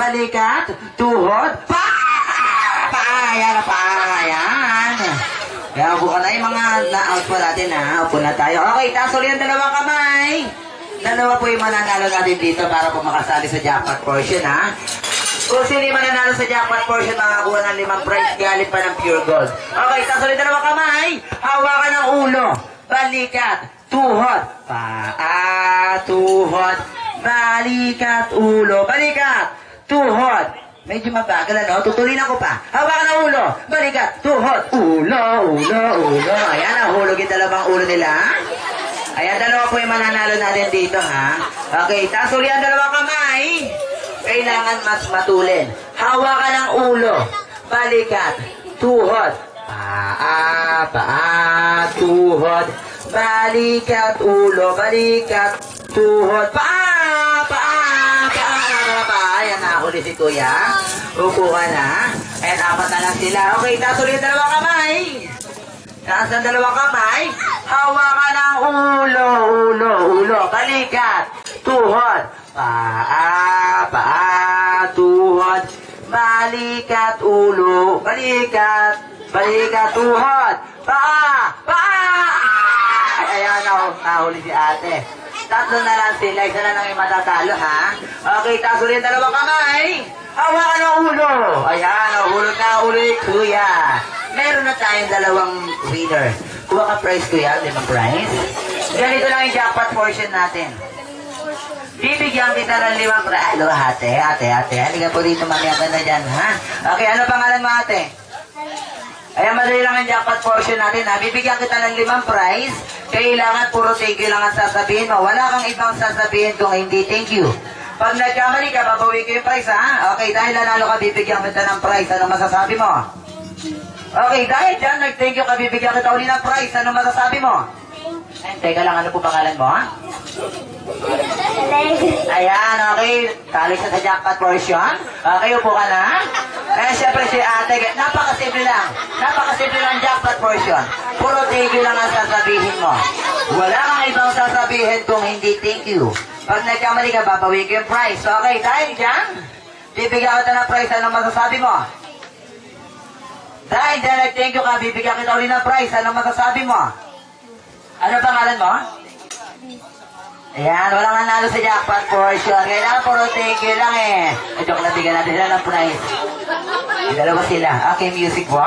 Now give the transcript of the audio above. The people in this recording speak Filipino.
balikat, tuhod, ayan. Kaya upo ka na yung mga na-out po natin ha. Upo na tayo. Okay, taas ulit ang dalawang kamay. Dalawa po yung mananalo natin dito para po makasali sa jackpot portion ha. Kung sino yung mananalo sa jackpot portion, makakuha ng 5 prize galing pa ng pure gold. Okay, taas ulit dalawang kamay. Hawakan ng ulo, balikat, tuhod, tuhod, balikat, ulo, balikat, tuhod. Medyo mabagal ano, tutulin ako pa. Hawakan ng ulo, balikat, tuhod, ulo. Ayan, nahulog yung dalawang ulo nila. Ayan, dalawa po yung mananalo natin dito ha. Okay, taas ulit ang dalawang kamay. Kailangan mas matulin. Hawakan ng ulo, balikat, tuhod, tuhod, balikat, ulo, balikat, tuhod, Ayan, nahuli si kuya. Upo ka na. Ayan, 4 na lang sila. Okay, taas ulit ang dalawang kamay. Taas ang dalawang kamay. Hawakan ng ulo, balikat, tuhod, tuhod, balikat, ulo, balikat, tuhod, Ayan, nahuli si ate. 3 na lang sila, isa na lang yung matatalo, ha? Okay, taas ulit ang dalawang kamay. Hawakan ng ulo. Ayan, nahulog na ulo ni kuya. Meron na tayong 2 winner. Kuha ka prize, kuya, 5 prize. Ganito lang yung jackpot portion natin. Bibigyan kita ng 5 prize. Hello, ate. Halika po dito, mamaya ka na dyan, ha? Okay, ano pangalan mo, ate? Ayan, madali lang yung jackpot portion natin, ha? Bibigyan kita ng 5 prize. Kailangan puro thank you lang ang sasabihin mo. Wala kang ibang sasabihin kung hindi thank you. Pag nagkamali ka, babawi ko yung prize, ha? Okay, dahil nanalo ka, bibigyan kita ng prize. Ano masasabi mo? Okay, dahil dyan, nag-thank you ka, bibigyan kita uli ng prize. Ano masasabi mo? Teka lang, ano po pangalan mo, ha? Ayan, okay. Talo siya sa jackpot portion. Okay, upo ka na. Eh, syempre si ate, napakasimple lang. Napakasimple lang jackpot portion. Puro thank you lang ang sasabihin mo. Wala kang ibang sasabihin kung hindi thank you. Pag nagkamali ka, babawi ko yung prize. Okay, dahil dyan, bibigyan kita ng prize. Anong masasabi mo? Dahil dyan, nag-thank you ka, bibigyan kita ulit ng prize. Anong masasabi mo? Ano pangalan mo? Ayan, walang nanalo sa jackpot portion. Kailangan puro thank you lang eh. Joke lang, bigyan natin sila ng prize. Dalawa sila. Okay, music po.